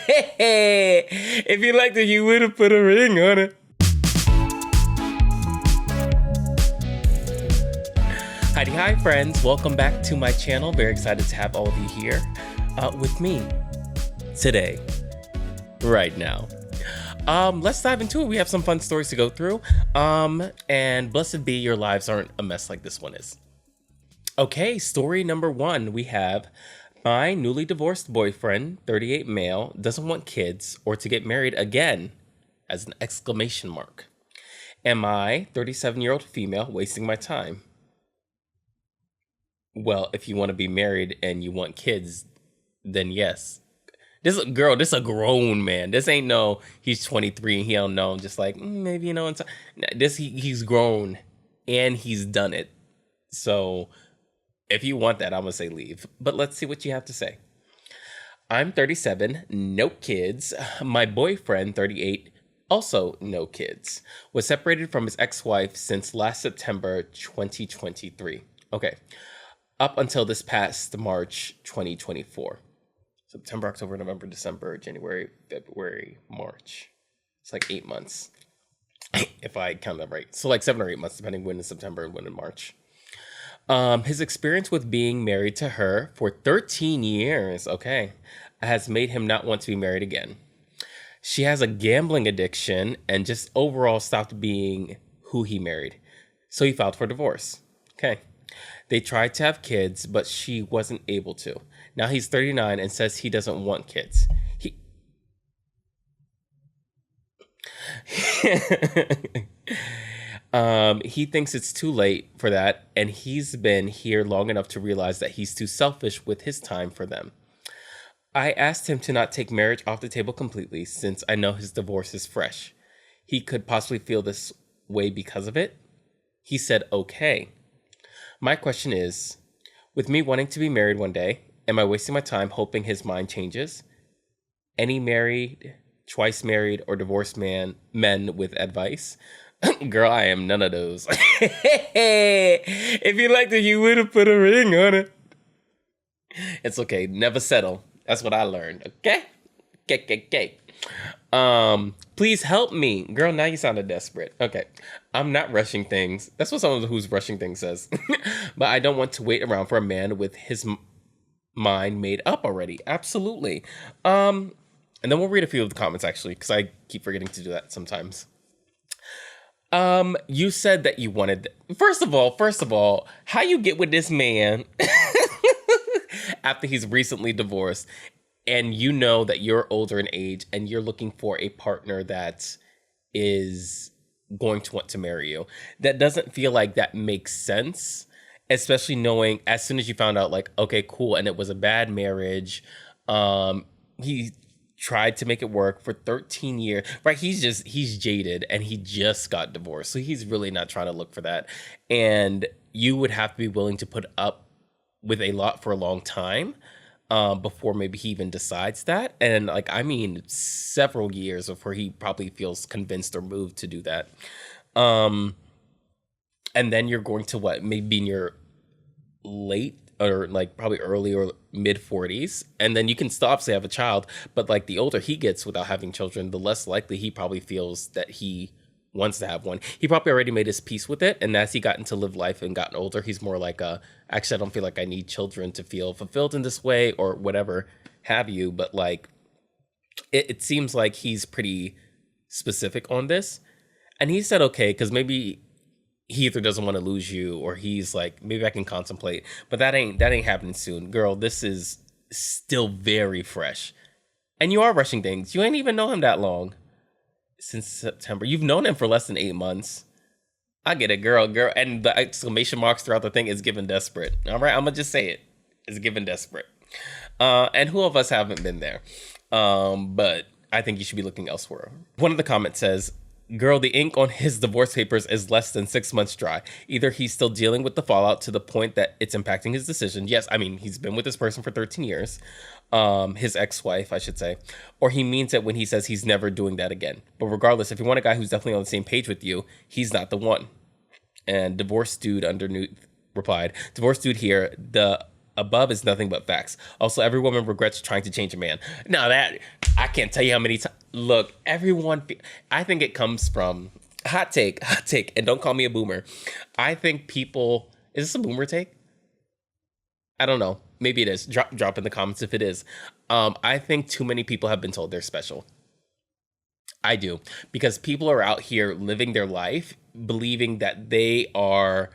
If you liked it, you would have put a ring on it. Heidi, hi friends. Welcome back to my channel. Very excited to have all of you here with me today, right now. Let's dive into it. We have some fun stories to go through. And blessed be your lives aren't a mess like this one is. Okay, story number 1. We have my newly divorced boyfriend, 38 male, doesn't want kids or to get married again, as an exclamation mark. Am I, 37-year-old female, wasting my time? Well, if you want to be married and you want kids, then yes. This a grown man. This ain't no, he's 23 and he don't know. Just like, maybe, he's grown and he's done it. So if you want that, I'm going to say leave. But let's see what you have to say. I'm 37, no kids. My boyfriend, 38, also no kids. Was separated from his ex-wife since last September 2023. Okay. Up until this past March 2024. September, October, November, December, January, February, March. It's like 8 months, if I count that right. So like 7 or 8 months, depending when in September and when in March. His experience with being married to her for 13 years, okay, has made him not want to be married again. She has a gambling addiction and just overall stopped being who he married. So he filed for divorce. Okay. They tried to have kids, but she wasn't able to. Now he's 39 and says he doesn't want kids. He thinks it's too late for that, and he's been here long enough to realize that he's too selfish with his time for them. I asked him to not take marriage off the table completely since I know his divorce is fresh. He could possibly feel this way because of it. He said, okay. My question is, with me wanting to be married one day, am I wasting my time hoping his mind changes? Any married, twice married, or divorced men with advice? Girl, I am none of those. If you liked it, you would have put a ring on it. It's okay. Never settle. That's what I learned. Okay? Okay. Please help me. Girl, now you sounded desperate. Okay. I'm not rushing things. That's what someone who's rushing things says. But I don't want to wait around for a man with his mind made up already. Absolutely. And then we'll read a few of the comments actually, because I keep forgetting to do that sometimes. You said that you wanted, first of all, how you get with this man after he's recently divorced and you know that you're older in age and you're looking for a partner that is going to want to marry you. That doesn't feel like that makes sense, especially knowing as soon as you found out like, okay, cool. And it was a bad marriage. He tried to make it work for 13 years, right? He's jaded and he just got divorced. So he's really not trying to look for that. And you would have to be willing to put up with a lot for a long time before maybe he even decides that. And like, I mean, several years before he probably feels convinced or moved to do that. And then you're going to maybe in your late or like probably early or mid 40s. And then you can still obviously have a child, but like the older he gets without having children, the less likely he probably feels that he wants to have one. He probably already made his peace with it. And as he gotten to live life and gotten older, he's more like, actually, I don't feel like I need children to feel fulfilled in this way or whatever have you. But like, it seems like he's pretty specific on this. And he said, okay, because maybe he either doesn't want to lose you or he's like, maybe I can contemplate, but that ain't happening soon. Girl, this is still very fresh. And you are rushing things. You ain't even know him that long. Since September. You've known him for less than 8 months. I get it, girl. And the exclamation marks throughout the thing is given desperate. All right, I'm going to just say it. It's given desperate. And who of us haven't been there? But I think you should be looking elsewhere. One of the comments says, girl, the ink on his divorce papers is less than 6 months dry. Either he's still dealing with the fallout to the point that it's impacting his decision. Yes, I mean, he's been with this person for 13 years. His ex-wife, I should say. Or he means it when he says he's never doing that again. But regardless, if you want a guy who's definitely on the same page with you, he's not the one. And divorce dude underneath replied, divorce dude here, the above is nothing but facts. Also, every woman regrets trying to change a man. Now that I can't tell you how many times. Look, I think it comes from hot take, and don't call me a boomer. I think people. Is this a boomer take? I don't know. Maybe it is. Drop in the comments if it is. I think too many people have been told they're special. I do, because people are out here living their life believing that they are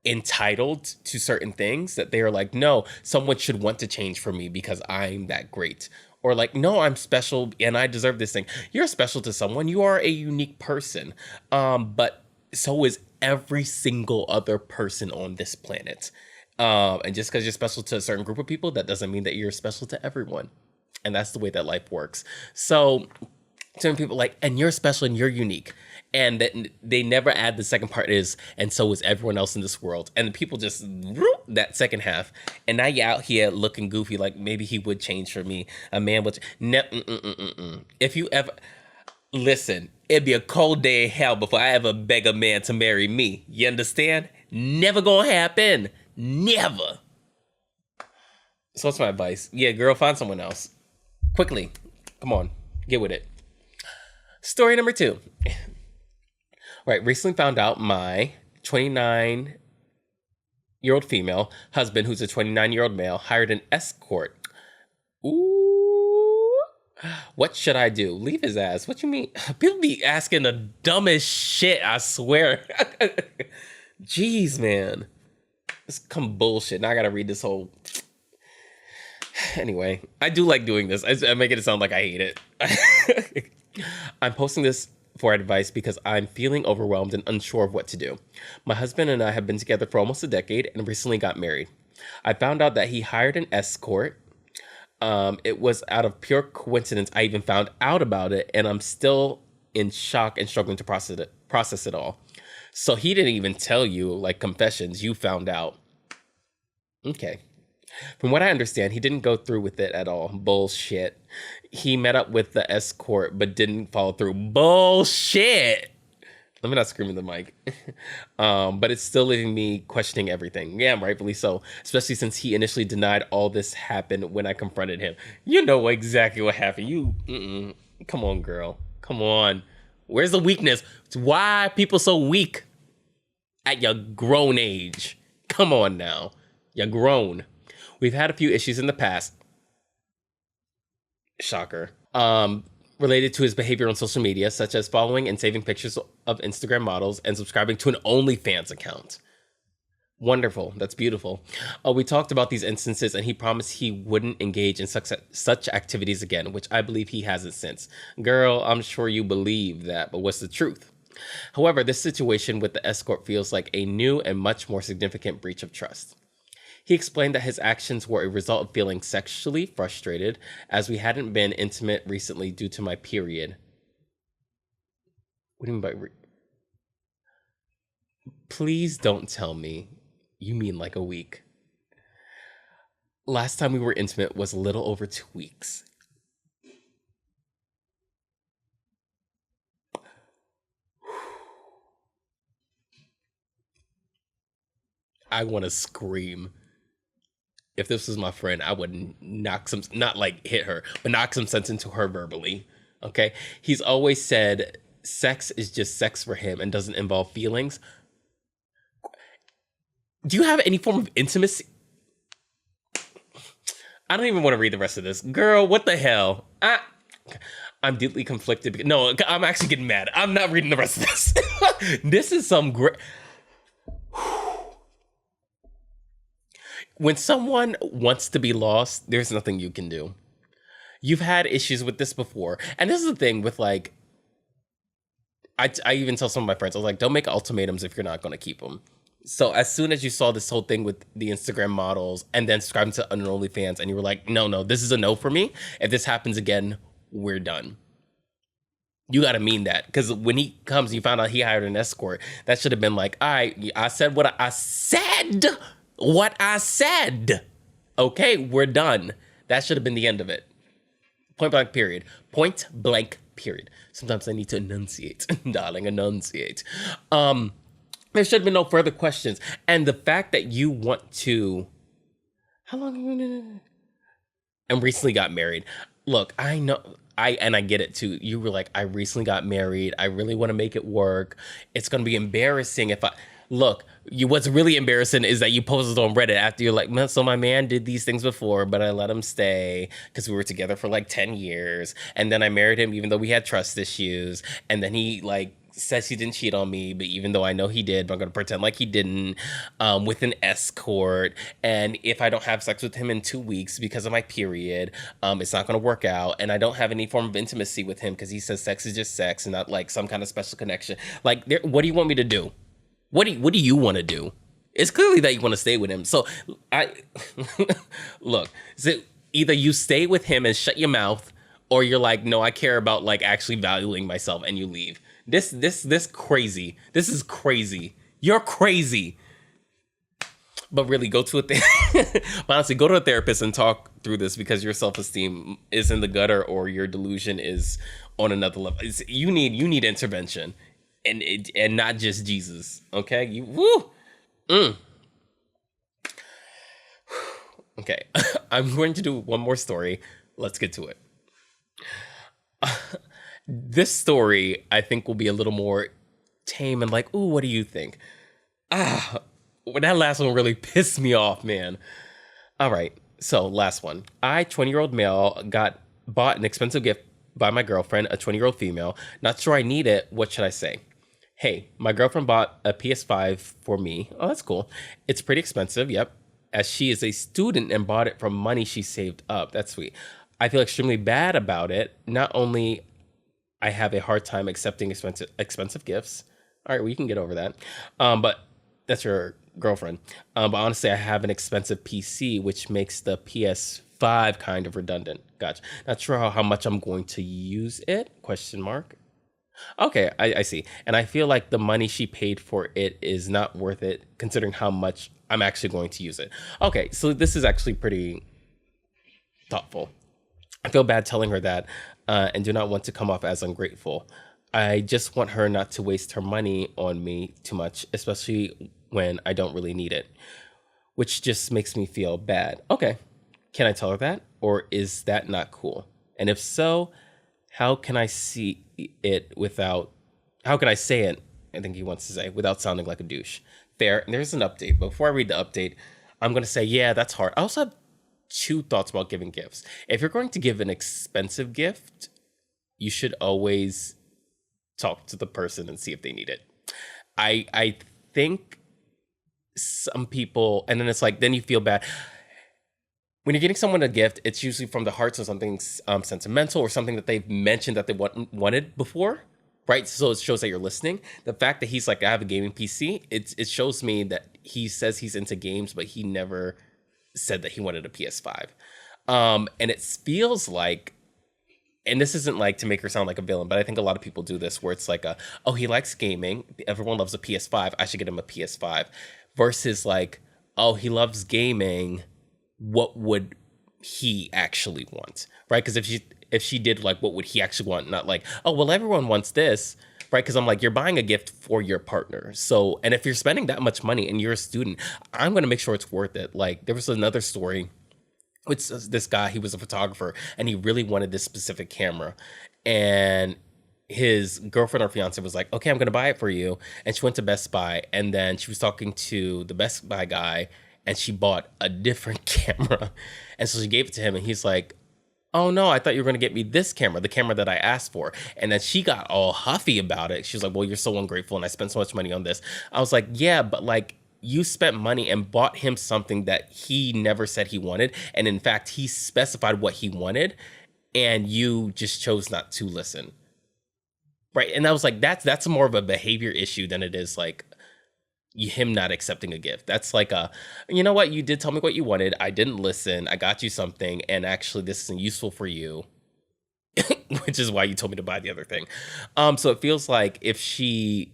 entitled to certain things, that they are like, no, someone should want to change for me because I'm that great. Or like, no, I'm special and I deserve this thing. You're special to someone. You are a unique person. But so is every single other person on this planet. And just because you're special to a certain group of people, that doesn't mean that you're special to everyone. And that's the way that life works. So some people like, and you're special and you're unique. And that they never add the second part is, and so is everyone else in this world. And the people just, that second half. And now you're out here looking goofy, like maybe he would change for me. A man would, if you ever, listen, it'd be a cold day in hell before I ever beg a man to marry me. You understand? Never gonna happen. Never. So what's my advice? Yeah, girl, find someone else. Quickly. Come on. Get with it. Story number 2. Right, recently found out my 29-year-old female husband, who's a 29-year-old male, hired an escort. Ooh. What should I do? Leave his ass. What you mean? People be asking the dumbest shit, I swear. Jeez, man. It's come bullshit. Now I gotta read this whole... Anyway, I do like doing this. I make it sound like I hate it. I'm posting this for advice because I'm feeling overwhelmed and unsure of what to do. My husband and I have been together for almost a decade and recently got married. I found out that he hired an escort. It was out of pure coincidence I even found out about it, and I'm still in shock and struggling to process it all. So he didn't even tell you, like confessions, you found out. Okay. From what I understand, he didn't go through with it at all. Bullshit. He met up with the escort, but didn't follow through. Bullshit. Let me not scream in the mic. But it's still leaving me questioning everything. Yeah, rightfully so. Especially since he initially denied all this happened when I confronted him. You know exactly what happened. Come on, girl. Come on. Where's the weakness? Why are people so weak at your grown age? Come on now. You're grown. We've had a few issues in the past. Shocker. Related to his behavior on social media, such as following and saving pictures of Instagram models and subscribing to an OnlyFans account. Wonderful. That's beautiful. We talked about these instances and he promised he wouldn't engage in such activities again, which I believe he hasn't since. Girl, I'm sure you believe that, but what's the truth? However, this situation with the escort feels like a new and much more significant breach of trust. He explained that his actions were a result of feeling sexually frustrated as we hadn't been intimate recently due to my period. What do you mean by Please don't tell me you mean like a week. Last time we were intimate was a little over 2 weeks. I want to scream. If this was my friend, I would knock some, not like hit her, but knock some sense into her verbally. Okay? He's always said sex is just sex for him and doesn't involve feelings. Do you have any form of intimacy? I don't even want to read the rest of this. Girl, what the hell? I'm deeply conflicted. No, I'm actually getting mad. I'm not reading the rest of this. This is some great... When someone wants to be lost, there's nothing you can do. You've had issues with this before. And this is the thing with like, I even tell some of my friends, I was like, don't make ultimatums if you're not going to keep them. So as soon as you saw this whole thing with the Instagram models and then subscribing to an OnlyFans and you were like, no, this is a no for me. If this happens again, we're done. You got to mean that. Because when he comes, you found out he hired an escort. That should have been like, all right, I said what I said. What I said. Okay, we're done. That should have been the end of it. Point blank period. Point blank period. Sometimes I need to enunciate. Darling, enunciate. There should have been no further questions. And the fact that you want to... How long have you been? And recently got married. Look, I know. I get it too. You were like, I recently got married. I really want to make it work. It's gonna be embarrassing if I look. You what's really embarrassing is that you posted on Reddit after you're like, so my man did these things before, but I let him stay because we were together for like 10 years, and then I married him even though we had trust issues, and then he like says he didn't cheat on me, but even though I know he did, but I'm gonna pretend like he didn't, with an escort. And if I don't have sex with him in 2 weeks because of my period, it's not gonna work out. And I don't have any form of intimacy with him because he says sex is just sex and not like some kind of special connection. Like, what do you want me to do? What do you want to do? It's clearly that you want to stay with him. So I look. So either you stay with him and shut your mouth, or you're like, no, I care about like actually valuing myself, and you leave. This crazy. This is crazy. You're crazy. But really, go to honestly, go to a therapist and talk through this, because your self-esteem is in the gutter, or your delusion is on another level. You need intervention, and not just Jesus. Okay, you woo. Okay, I'm going to do one more story. Let's get to it. This story, I think, will be a little more tame and like, ooh, what do you think? Well, that last one really pissed me off, man. All right, so last one. 20-year-old male, bought an expensive gift by my girlfriend, a 20-year-old female. Not sure I need it. What should I say? Hey, my girlfriend bought a PS5 for me. Oh, that's cool. It's pretty expensive, yep, as she is a student and bought it from money she saved up. That's sweet. I feel extremely bad about it. Not only I have a hard time accepting expensive gifts. All right, well, you can get over that. But that's your girlfriend. But honestly, I have an expensive PC, which makes the PS5 kind of redundant. Gotcha. Not sure how much I'm going to use it? Question mark. Okay, I see. And I feel like the money she paid for it is not worth it, considering how much I'm actually going to use it. Okay, so this is actually pretty thoughtful. I feel bad telling her that, and do not want to come off as ungrateful. I just want her not to waste her money on me too much, especially when I don't really need it, which just makes me feel bad. Okay, can I tell her that? Or is that not cool? And if so, how can I say it, I think he wants to say, without sounding like a douche? Fair. And there's an update. Before I read the update, I'm going to say, yeah, that's hard. I also have two thoughts about giving gifts. If you're going to give an expensive gift, you should always talk to the person and see if they need it. I think some people, and then it's like, then you feel bad. When you're getting someone a gift, it's usually from the heart, so something sentimental or something that they've mentioned that they wanted before, right? So it shows that you're listening. The fact that he's like, I have a gaming PC, it shows me that he says he's into games, but he never said that he wanted a PS5. And it feels like, and this isn't like to make her sound like a villain, but I think a lot of people do this, where it's like, oh, he likes gaming. Everyone loves a PS5. I should get him a PS5. Versus like, oh, he loves gaming. What would he actually want, right? Because if she did like, what would he actually want? Not like, oh, well, everyone wants this, right? Because I'm like, you're buying a gift for your partner. So, and if you're spending that much money and you're a student, I'm going to make sure it's worth it. Like, there was another story with this guy. He was a photographer and he really wanted this specific camera. And his girlfriend or fiance was like, okay, I'm going to buy it for you. And she went to Best Buy, and then she was talking to the Best Buy guy, and she bought a different camera. And so she gave it to him, and he's like, oh no, I thought you were going to get me this camera, the camera that I asked for. And then she got all huffy about it. She was like, well, you're so ungrateful, and I spent so much money on this. I was like, yeah, but like, you spent money and bought him something that he never said he wanted. And in fact, he specified what he wanted, and you just chose not to listen. Right. And I was like, that's more of a behavior issue than it is like him not accepting a gift. That's like you know what, you did tell me what you wanted, I didn't listen, I got you something, and actually this isn't useful for you, which is why you told me to buy the other thing. So it feels like if she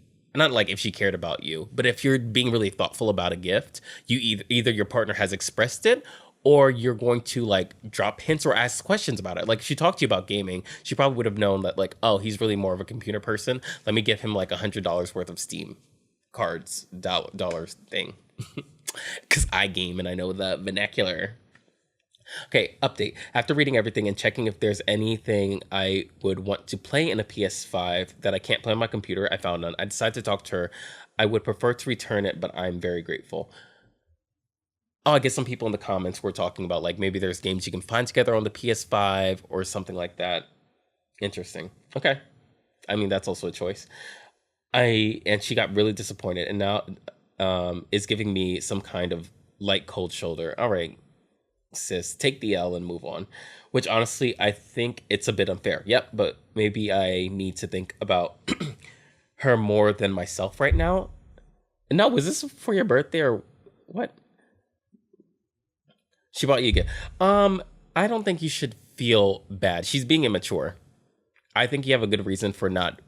cared about you, but if you're being really thoughtful about a gift, you either your partner has expressed it, or you're going to like drop hints or ask questions about it. Like, if she talked to you about gaming, she probably would have known that like, oh, he's really more of a computer person. Let me give him like $100 worth of Steam cards, dollars thing. Because I game and I know the vernacular Okay, update. After reading everything and checking if there's anything I would want to play in a PS5 that I can't play on my computer, I found none. I decided to talk to her. I would prefer to return it, but I'm very grateful. Oh, I guess some people in the comments were talking about like maybe there's games you can find together on the PS5 or something like that. Interesting. Okay. I mean, that's also a choice. And she got really disappointed and now is giving me some kind of light cold shoulder. All right, sis, take the L and move on. Which honestly, I think it's a bit unfair. Yep, but maybe I need to think about her more than myself right now. No, was this for your birthday or what? She bought you a gift. I don't think you should feel bad. She's being immature. I think you have a good reason for not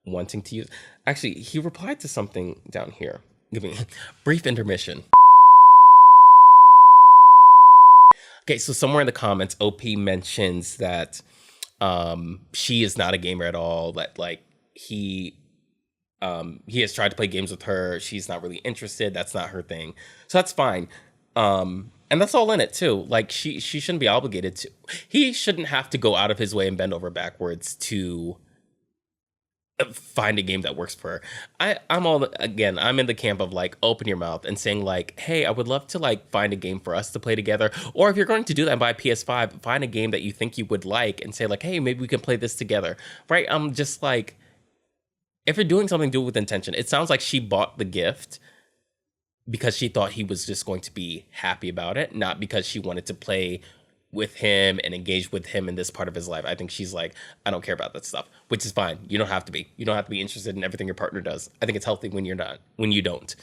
wanting to use. Actually, he replied to something down here. Give me a brief intermission. Okay, so somewhere in the comments, OP mentions that she is not a gamer at all. That like he has tried to play games with her. She's not really interested. That's not her thing. So that's fine. And that's all in it too. Like she shouldn't be obligated to. He shouldn't have to go out of his way and bend over backwards to find a game that works for her. I'm in the camp of like open your mouth and saying like, hey, I would love to like find a game for us to play together. Or if you're going to do that and buy a PS5, find a game that you think you would like and say like, hey, maybe we can play this together. Right? I'm just like, if you're doing something, do it with intention. It sounds like she bought the gift because she thought he was just going to be happy about it, not because she wanted to play with him and engage with him in this part of his life. I think she's like, I don't care about that stuff, which is fine. You don't have to be. You don't have to be interested in everything your partner does. I think it's healthy when you don't.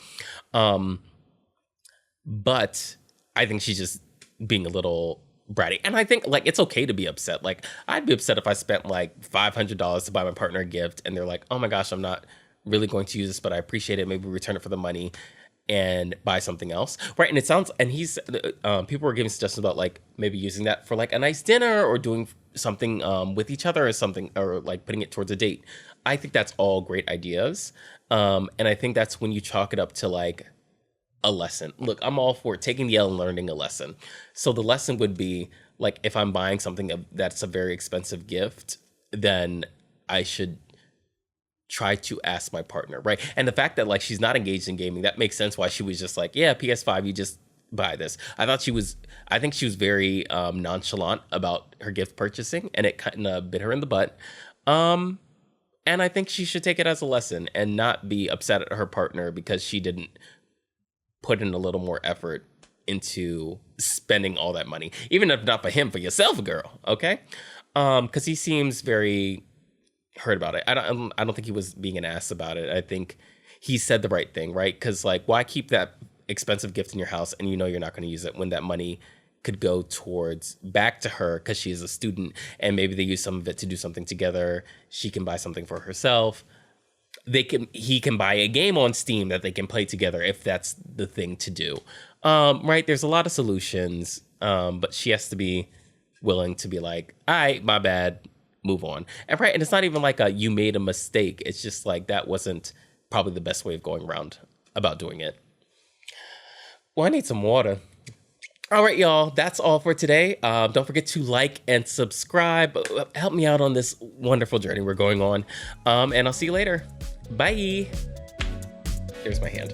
But I think she's just being a little bratty. And I think like it's okay to be upset. Like I'd be upset if I spent like $500 to buy my partner a gift and they're like, oh my gosh, I'm not really going to use this, but I appreciate it. Maybe return it for the money and buy something else, right? And it sounds, and people were giving suggestions about like maybe using that for like a nice dinner or doing something with each other or something, or like putting it towards a date. I think that's all great ideas. And I think that's when you chalk it up to like a lesson. Look, I'm all for taking the L and learning a lesson. So the lesson would be like, if I'm buying something that's a very expensive gift, then I should try to ask my partner, right? And the fact that like she's not engaged in gaming, that makes sense why she was just like, yeah, PS5, you just buy this. I think she was very nonchalant about her gift purchasing, and it kind of bit her in the butt. And I think she should take it as a lesson and not be upset at her partner because she didn't put in a little more effort into spending all that money, even if not for him, for yourself, girl. Okay. Because he seems very hurt about it. I don't think he was being an ass about it. I think he said the right thing, right? Because like, why keep that expensive gift in your house and you know you're not going to use it when that money could go towards back to her because she's a student and maybe they use some of it to do something together. She can buy something for herself. He can buy a game on Steam that they can play together if that's the thing to do. Right? There's a lot of solutions, but she has to be willing to be like, all right, my bad, move on. And right, and it's not even like you made a mistake. It's just like that wasn't probably the best way of going around about doing it. Well, I need some water. All right, y'all, that's all for today. Don't forget to like and subscribe. Help me out on this wonderful journey we're going on. And I'll see you later. Bye. There's my hand.